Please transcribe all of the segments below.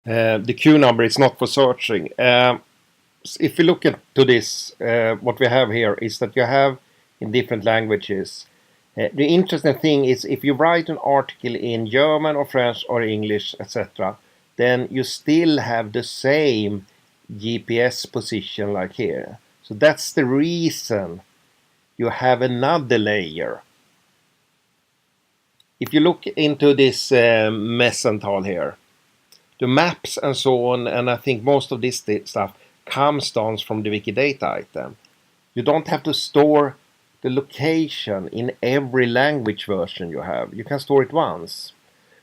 The Q number is not for searching. If you look into this, what we have here is that you have in different languages. The interesting thing is if you write an article in German or French or English, etc., then you still have the same GPS position like here. So that's the reason you have another layer. If you look into this Messental here, the maps and so on, and I think most of this stuff comes down from the Wikidata item. You don't have to store the location in every language version you have. You can store it once.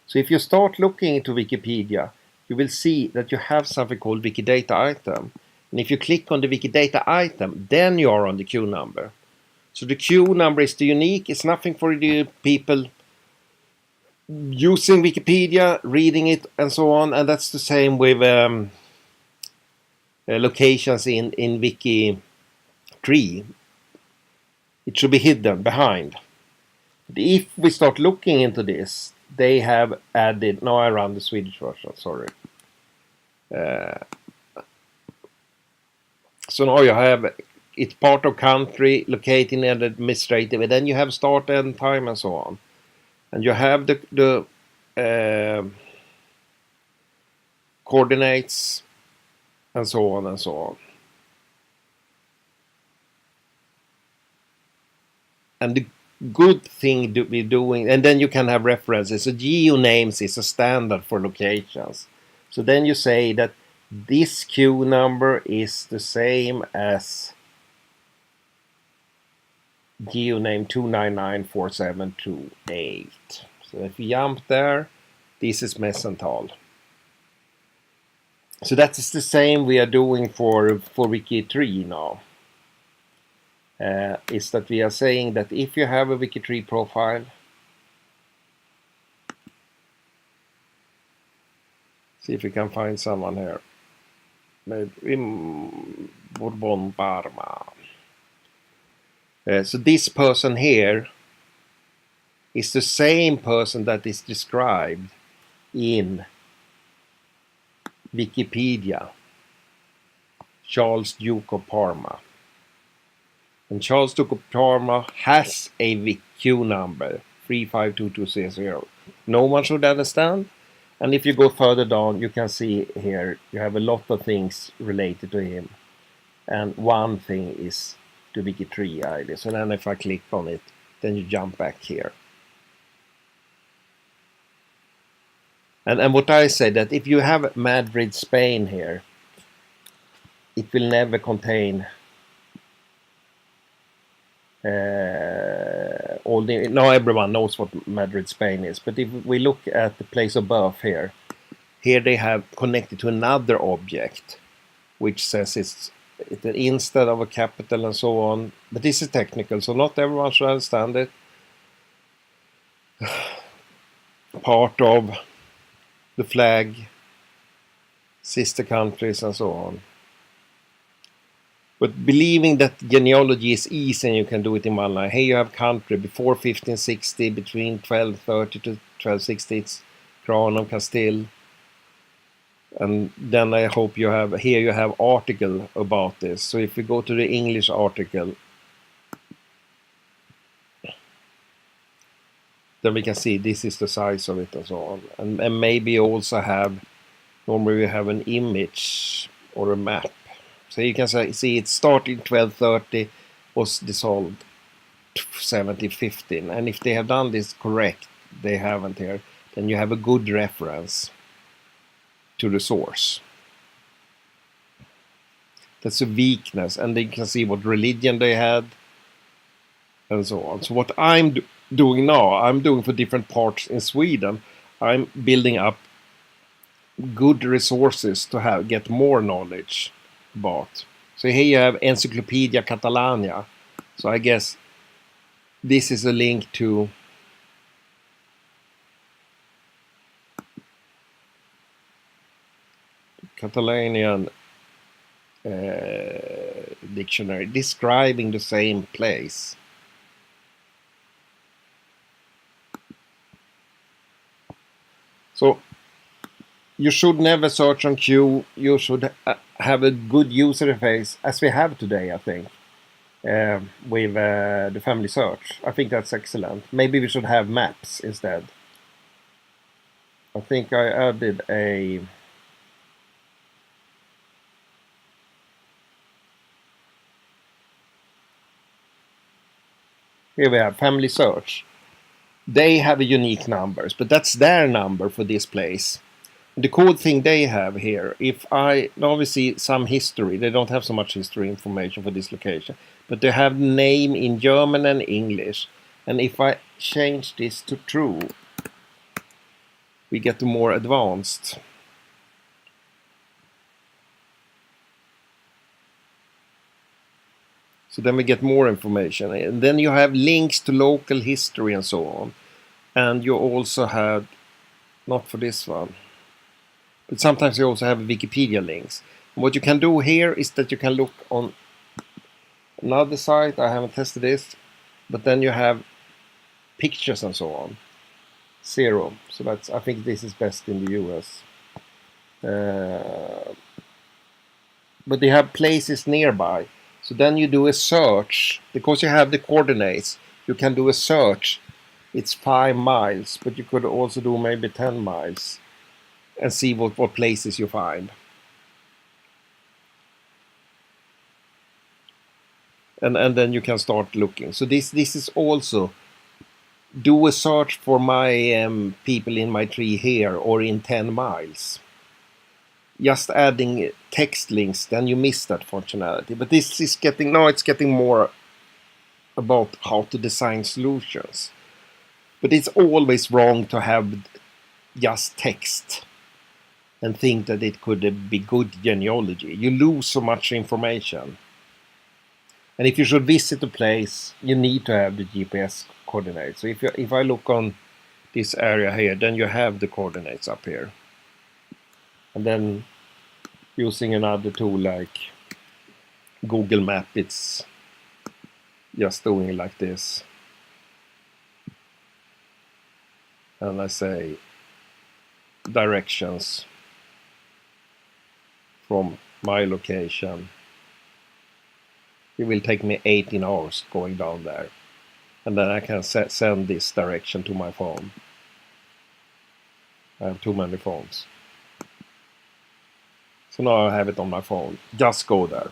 So if you start looking into Wikipedia, you will see that you have something called Wikidata item. And if you click on the Wikidata item, then you are on the Q number. So the Q number is the unique. It's nothing for the people using Wikipedia, reading it, and so on. And that's the same with locations in Wiki tree. It should be hidden behind. If we start looking into this, they have added. Now I run the Swedish version. Sorry. So now you have it's part of country, located and administrative, and then you have start and time and so on, and you have the coordinates and so on and so on. And the good thing to be doing, and then you can have references. So geonames is a standard for locations. So then you say that this Q number is the same as geoname 2994728. So if you jump there, this is Messental. So that is the same we are doing for Wiki3 now. Is that we are saying that if you have a Wiki3 profile, see if we can find someone here. Maybe Bourbon Parma. So this person here is the same person that is described in Wikipedia, Charles Duke of Parma. And Charles Duke of Parma has a Q number 352200. No one should understand. And if you go further down, you can see here you have a lot of things related to him. And one thing is the Wiki3 ID. So then if I click on it, then you jump back here. And what I say that if you have Madrid, Spain here, it will never contain all the. Now everyone knows what Madrid, Spain is. But if we look at the place of birth here they have connected to another object, which says it's instead of a capital and so on. But this is technical, so not everyone should understand it. Part of the flag, sister countries and so on. But believing that genealogy is easy and you can do it in one line. Here you have country before 1560, between 1230 to 1260, it's Crown of Castile. And then I hope you have, here you have article about this. So if we go to the English article, then we can see this is the size of it and so on. And maybe also have, normally we have an image or a map. So you can see it started in 1230, was dissolved 1715. And if they have done this correct, they haven't here, then you have a good reference to the source. That's a weakness. And then you can see what religion they had and so on. So what I'm doing now, I'm doing for different parts in Sweden. I'm building up good resources to get more knowledge about. So here you have Encyclopedia Catalania. So I guess this is a link to Catalanian dictionary describing the same place. So You should never search on Q. You should have a good user interface, as we have today, I think, with the family search. I think that's excellent. Maybe we should have maps instead. I think I added a... Here we have family search. They have a unique numbers, but that's their number for this place. The cool thing they have here, if I now we see some history, they don't have so much history information for this location, but they have name in German and English. And if I change this to true, we get to more advanced. So then we get more information. And then you have links to local history and so on. And you also have, not for this one, but sometimes you also have Wikipedia links. What you can do here is that you can look on another site. I haven't tested this, but then you have pictures and so on. 0. So that's, I think this is best in the US. But they have places nearby. So then you do a search. Because you have the coordinates, you can do a search. It's 5 miles, but you could also do maybe 10 miles and see what places you find. And then you can start looking. So this is also, do a search for my people in my tree here or in 10 miles. Just adding text links, then you miss that functionality. But this is getting, now it's getting more about how to design solutions. But it's always wrong to have just text and think that it could be good genealogy. You lose so much information. And if you should visit a place, you need to have the GPS coordinates. So if I look on this area here, then you have the coordinates up here. And then using another tool like Google Map, it's just doing it like this. And I say directions from my location. It will take me 18 hours going down there. And then I can send this direction to my phone. I have too many phones. So now I have it on my phone. Just go there.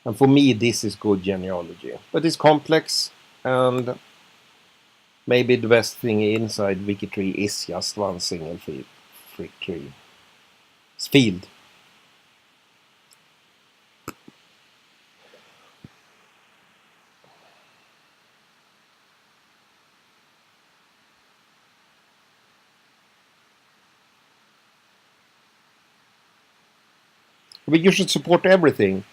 And for me, this is good genealogy. But it's complex, and maybe the best thing inside Wikitree is just one single field. But you should support everything.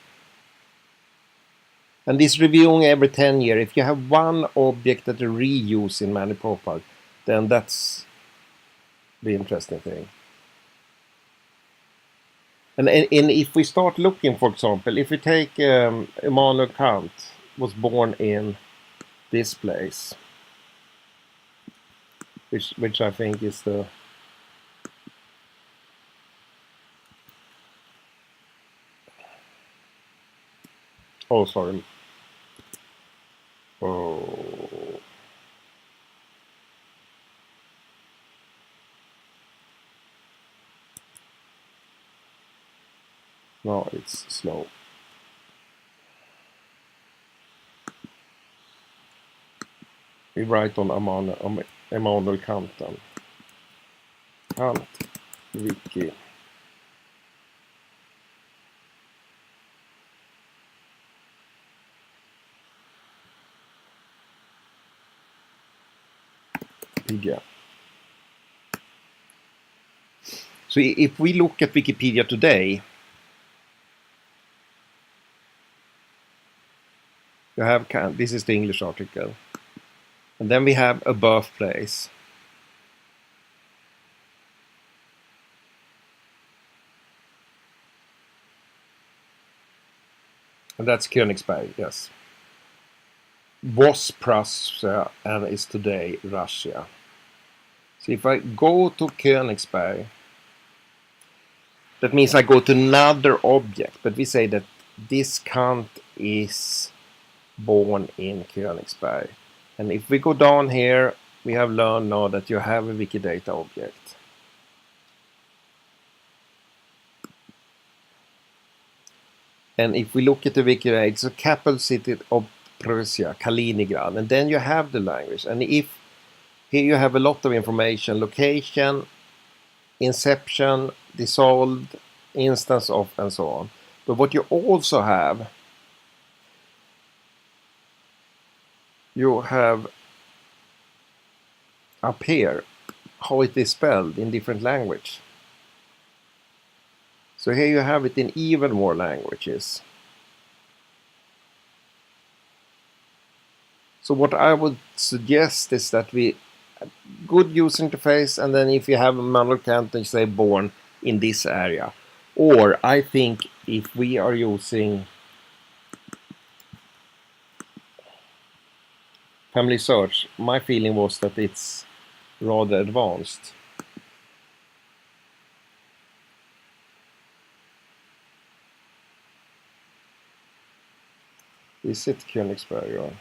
And this reviewing every 10 years, if you have one object that you reuse in many profiles, then that's the interesting thing. And if we start looking, for example, if we take Immanuel Kant was born in this place, which I think is the... Oh, sorry. Oh. No, it's slow. We write on Immanuel Kant. Kant, Wiki. Wikipedia. So if we look at Wikipedia today, you have Kant. This is the English article. And then we have a birthplace. And that's Königsberg, yes. Was Prussia and is today Russia. So if I go to Königsberg, that means I go to another object, but we say that this count is born in Königsberg. And if we go down here, we have learned now that you have a Wikidata object. And if we look at the Wikidata, it's a capital city of Prussia, Kaliningrad, and then you have the language. And if here you have a lot of information, location, inception, dissolved, instance of, and so on. But what you also have, you have up here how it is spelled in different language. So here you have it in even more languages. So what I would suggest is that we good user interface, and then if you have a manual count, you say born in this area. Or I think if we are using family search, my feeling was that it's rather advanced. Is it Königsberg or?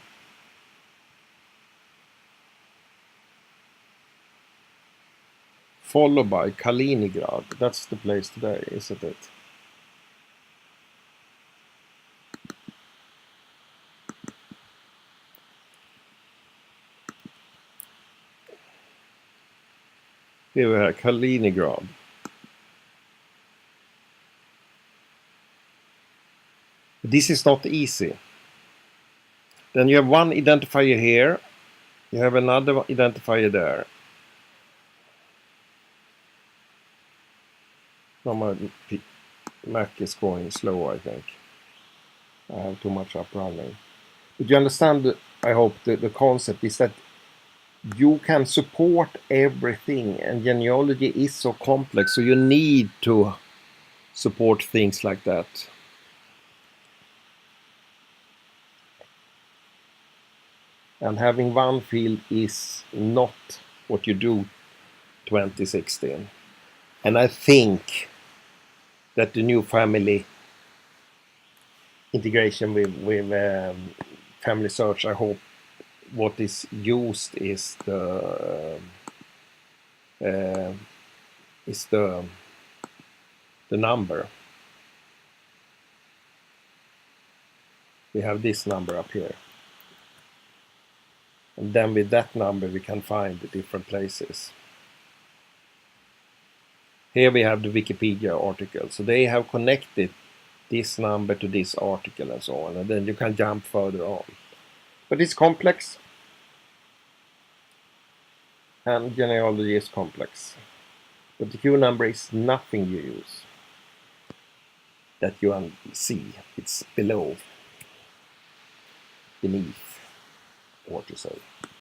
Followed by Kaliningrad. That's the place today, isn't it? Here we have Kaliningrad. This is not easy. Then you have one identifier here. You have another identifier there. Now my Mac is going slow, I think. I have too much up running. But you understand, I hope, the concept is that you can support everything, and genealogy is so complex, so you need to support things like that. And having one field is not what you do 2016. And I think that the new family integration with family search, I hope what is used is the number. We have this number up here. And then with that number we can find the different places. Here we have the Wikipedia article. So they have connected this number to this article and so on. And then you can jump further on. But it's complex. And genealogy is complex. But the Qnumber is nothing you use that you see. It's below, beneath, what to say.